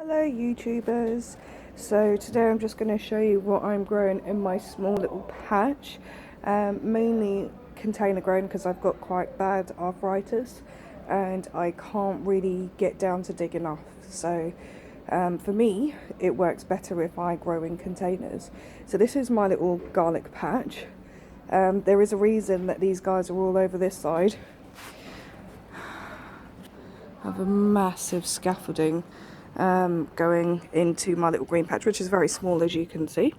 Hello YouTubers, so today I'm just going to show you what I'm growing in my small little patch, mainly container grown because I've got quite bad arthritis and I can't really get down to dig enough, so for me it works better if I grow in containers. So this is my little garlic patch. There is a reason that these guys are all over this side. I have a massive scaffolding going into my little green patch, which is very small as you can see.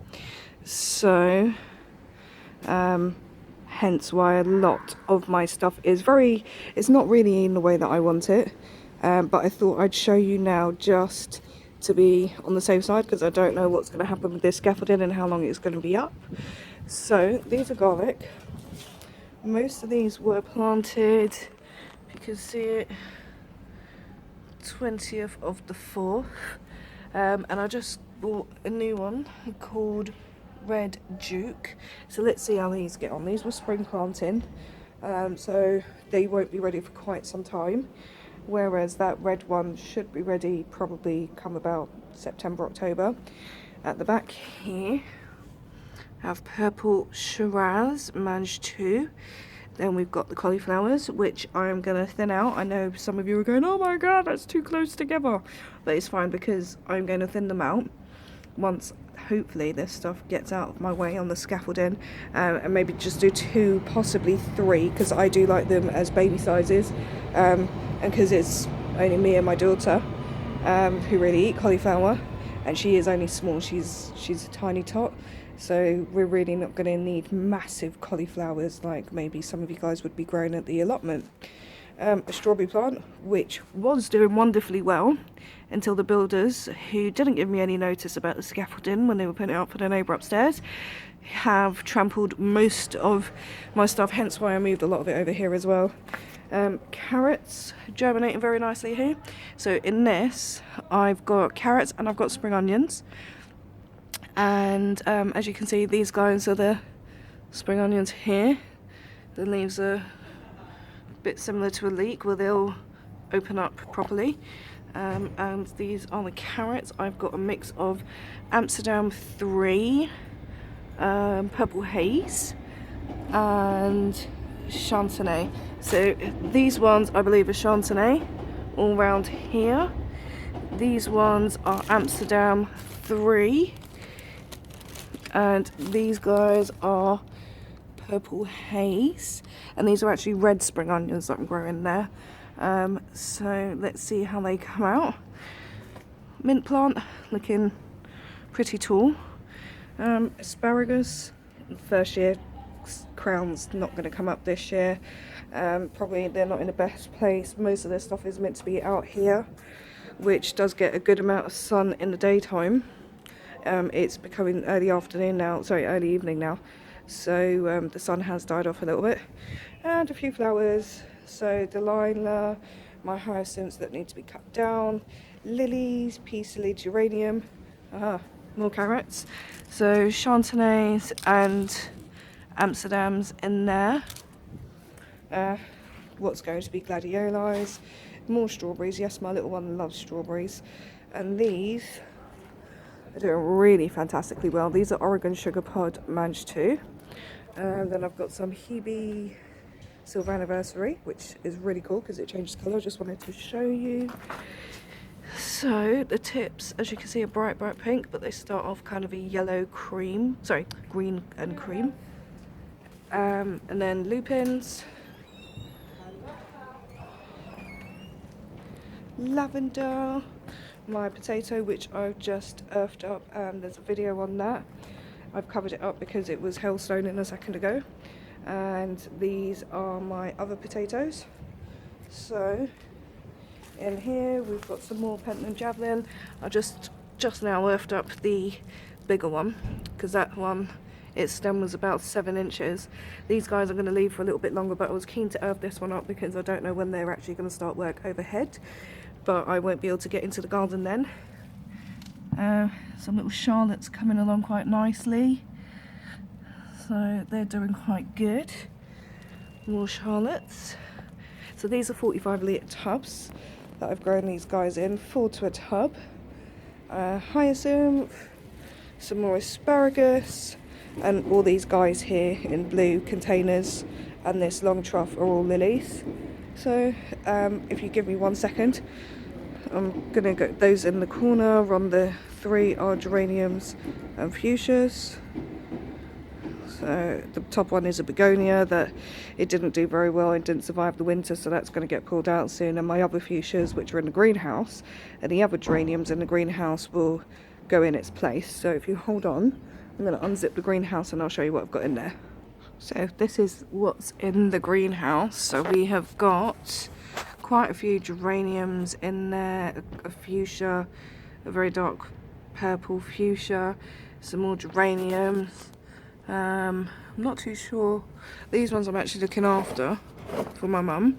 So hence why a lot of my stuff is it's not really in the way that I want it, but I thought I'd show you now just to be on the safe side because I don't know what's going to happen with this scaffolding and how long it's going to be up. So these are garlic. Most of these were planted, if you can see it, 20th of the 4th, and I just bought a new one called Red Duke. So let's see how these get on. These were spring planting, so they won't be ready for quite some time, whereas that red one should be ready probably come about September, October. At the back here I have purple Shiraz Mange 2. Then we've got the cauliflowers, which I'm going to thin out. I know some of you are going, oh my god, that's too close together. But it's fine because I'm going to thin them out once, hopefully, this stuff gets out of my way on the scaffolding. And maybe just do 2, possibly 3, because I do like them as baby sizes. And because it's only me and my daughter who really eat cauliflower. And she is only small, she's a tiny tot. So we're really not going to need massive cauliflowers like maybe some of you guys would be growing at the allotment. A strawberry plant, which was doing wonderfully well until the builders, who didn't give me any notice about the scaffolding when they were putting it up for the neighbour upstairs, have trampled most of my stuff, hence why I moved a lot of it over here as well. Carrots germinating very nicely here. So in this I've got carrots and I've got spring onions. And as you can see, these guys are the spring onions here. The leaves are a bit similar to a leek where they'll open up properly. And these are the carrots. I've got a mix of Amsterdam 3, Purple Haze and Chantenay. So these ones I believe are Chantenay all round here. These ones are Amsterdam 3. And these guys are Purple Haze, and these are actually red spring onions that I'm growing there. So let's see how they come out. Mint plant looking pretty tall. Asparagus, first year crown's not going to come up this year. Probably they're not in the best place. Most of their stuff is meant to be out here, which does get a good amount of sun in the daytime. It's becoming early afternoon now, sorry, early evening now, so the sun has died off a little bit. And a few flowers, so Delilah, my hyacinths that need to be cut down, lilies, peace lily, geranium, more carrots, so Chantenays and Amsterdams in there. What's going to be gladioli, more strawberries. Yes, my little one loves strawberries. And these are doing really fantastically well. These are Oregon Sugar Pod Mange 2. And then I've got some Hebe Silver Anniversary, which is really cool because it changes colour. I just wanted to show you. So the tips, as you can see, are bright pink, but they start off kind of a yellow cream, sorry, green and cream. And then lupins, lavender, my potato, which I've just earthed up, and there's a video on that. I've covered it up because it was hailstoning a second ago. And these are my other potatoes. So in here we've got some more Pentland Javelin. I just now earthed up the bigger one because that one, its stem was about 7 inches. These guys are going to leave for a little bit longer, but I was keen to earth this one up because I don't know when they're actually going to start work overhead, but I won't be able to get into the garden then. Some little Charlottes coming along quite nicely, so they're doing quite good. More Charlottes. So these are 45 litre tubs that I've grown these guys in, 4 to a tub. hyacinth, some more asparagus, and all these guys here in blue containers, and this long trough are all lilies. So if you give me 1 second, I'm gonna go those in the corner. On the 3 are geraniums and fuchsias. So the top one is a begonia that it didn't do very well and didn't survive the winter, so that's going to get pulled out soon. And my other fuchsias, which are in the greenhouse, and the other geraniums in the greenhouse will go in its place. So if you hold on, I'm going to unzip the greenhouse and I'll show you what I've got in there. So this is what's in the greenhouse. So we have got quite a few geraniums in there, a fuchsia, a very dark purple fuchsia, some more geraniums. I'm not too sure. These ones I'm actually looking after for my mum.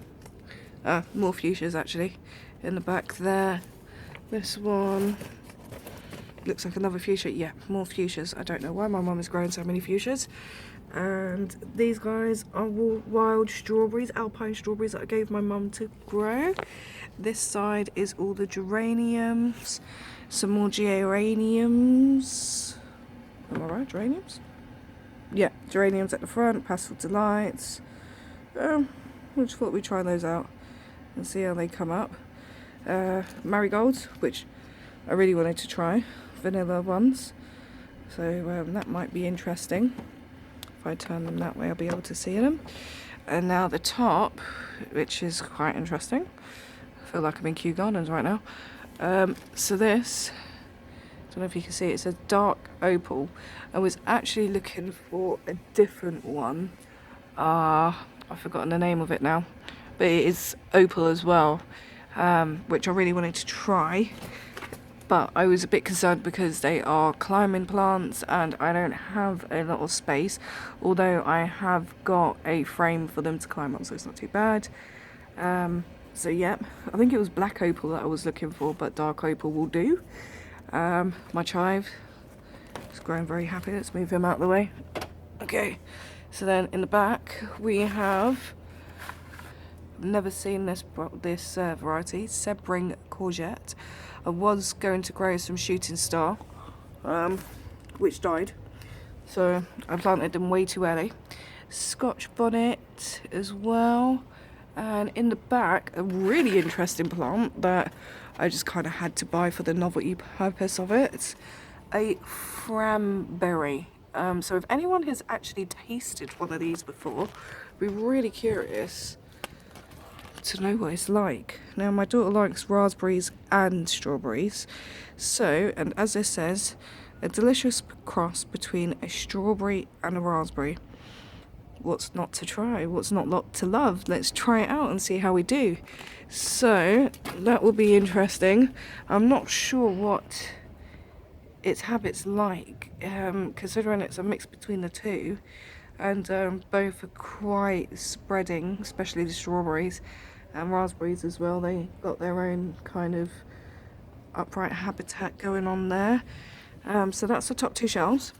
More fuchsias actually in the back there. This one looks like another fuchsia. Yeah, more fuchsias. I don't know why my mum is growing so many fuchsias. And these guys are wild strawberries, alpine strawberries that I gave my mum to grow. This side is all the geraniums, some more geraniums. Am I right? Geraniums? Yeah, geraniums at the front, Pastel Delights. I just thought we'd try those out and see how they come up. Marigolds, which I really wanted to try, vanilla ones. So that might be interesting. If I turn them that way, I'll be able to see them. And now the top, which is quite interesting. I feel like I'm in Kew Gardens right now. So this, I don't know if you can see it, it's a dark opal. I was actually looking for a different one. I've forgotten the name of it now. But it is opal as well, which I really wanted to try. But I was a bit concerned because they are climbing plants and I don't have a lot of space. Although I have got a frame for them to climb up, so it's not too bad. So yeah, I think it was black opal that I was looking for, but dark opal will do. My chive is growing very happy. Let's move him out of the way. Okay, so then in the back we have, never seen this variety, Sebring courgette. I was going to grow some shooting star, which died, so I planted them way too early. Scotch bonnet as well, and in the back a really interesting plant that I just kind of had to buy for the novelty purpose of it. It's a framberry. So if anyone has actually tasted one of these before, I'd be really curious to know what it's like. Now my daughter likes raspberries and strawberries, so, and as it says, a delicious cross between a strawberry and a raspberry. What's not to try? What's not to love? Let's try it out and see how we do. So that will be interesting. I'm not sure what its habits like, considering it's a mix between the two, and both are quite spreading, especially the strawberries and raspberries as well. They got their own kind of upright habitat going on there. So that's the top 2 shelves,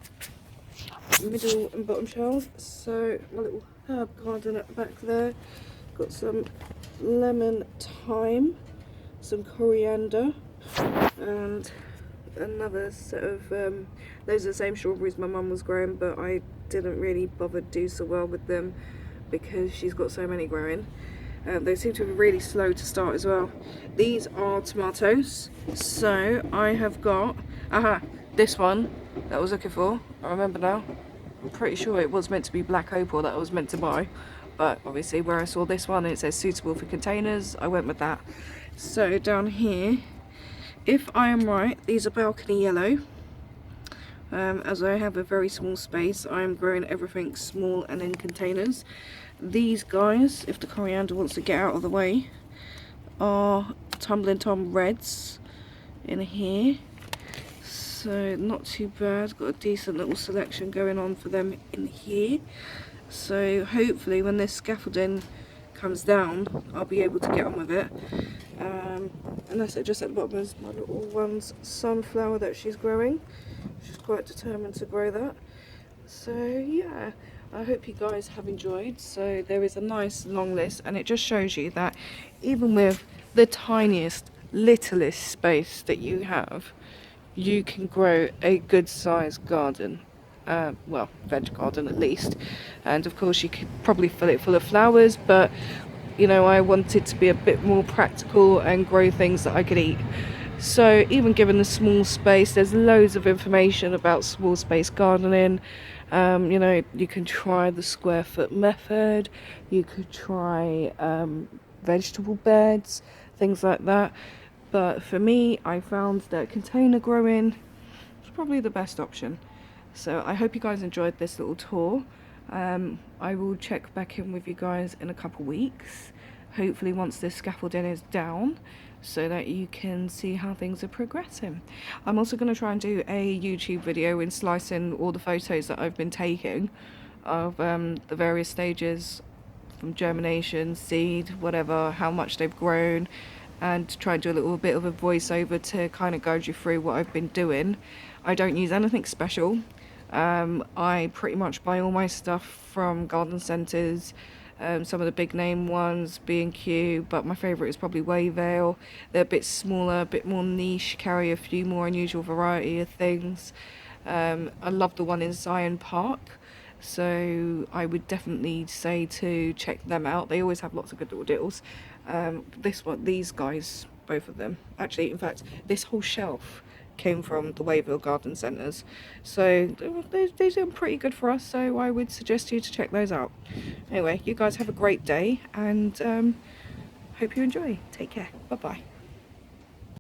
middle and bottom shelves. So my little herb garden at the back there, got some lemon thyme, some coriander, and another set of those are the same strawberries my mum was growing, but I didn't really bother to do so well with them because she's got so many growing. They seem to be really slow to start as well. These are tomatoes. So I have got this one that I was looking for. I remember now. I'm pretty sure it was meant to be black opal that I was meant to buy, but obviously where I saw this one, it says suitable for containers, I went with that. So down here, if I am right, these are balcony yellow. As I have a very small space, I am growing everything small and in containers. These guys, if the coriander wants to get out of the way, are Tumbling Tom Reds in here. So not too bad, got a decent little selection going on for them in here. So hopefully when this scaffolding comes down, I'll be able to get on with it. And that's it. Just at the bottom is my little one's sunflower that she's growing. She's quite determined to grow that. So yeah, I hope you guys have enjoyed. So there is a nice long list, and it just shows you that even with the tiniest, littlest space that you have, you can grow a good sized garden. Well, veg garden at least. And of course, you could probably fill it full of flowers, but you know, I wanted to be a bit more practical and grow things that I could eat. So, even given the small space, there's loads of information about small space gardening. You know, you can try the square foot method, you could try vegetable beds, things like that. But for me, I found that container growing is probably the best option. So I hope you guys enjoyed this little tour. I will check back in with you guys in a couple weeks, hopefully once this scaffolding is down, so that you can see how things are progressing. I'm also going to try and do a YouTube video in slicing all the photos that I've been taking of the various stages, from germination, seed, whatever, how much they've grown, and try and do a little bit of a voiceover to kind of guide you through what I've been doing. I don't use anything special. I pretty much buy all my stuff from garden centres, some of the big name ones, B&Q, but my favourite is probably Wayvale. They're a bit smaller, a bit more niche, carry a few more unusual variety of things. I love the one in Zion Park, so I would definitely say to check them out. They always have lots of good little deals. This one, these guys, both of them, actually, in fact, this whole shelf came from the Wayville Garden Centres, so they do pretty good for us, so I would suggest you to check those out. Anyway, you guys have a great day, and hope you enjoy. Take care. Bye bye.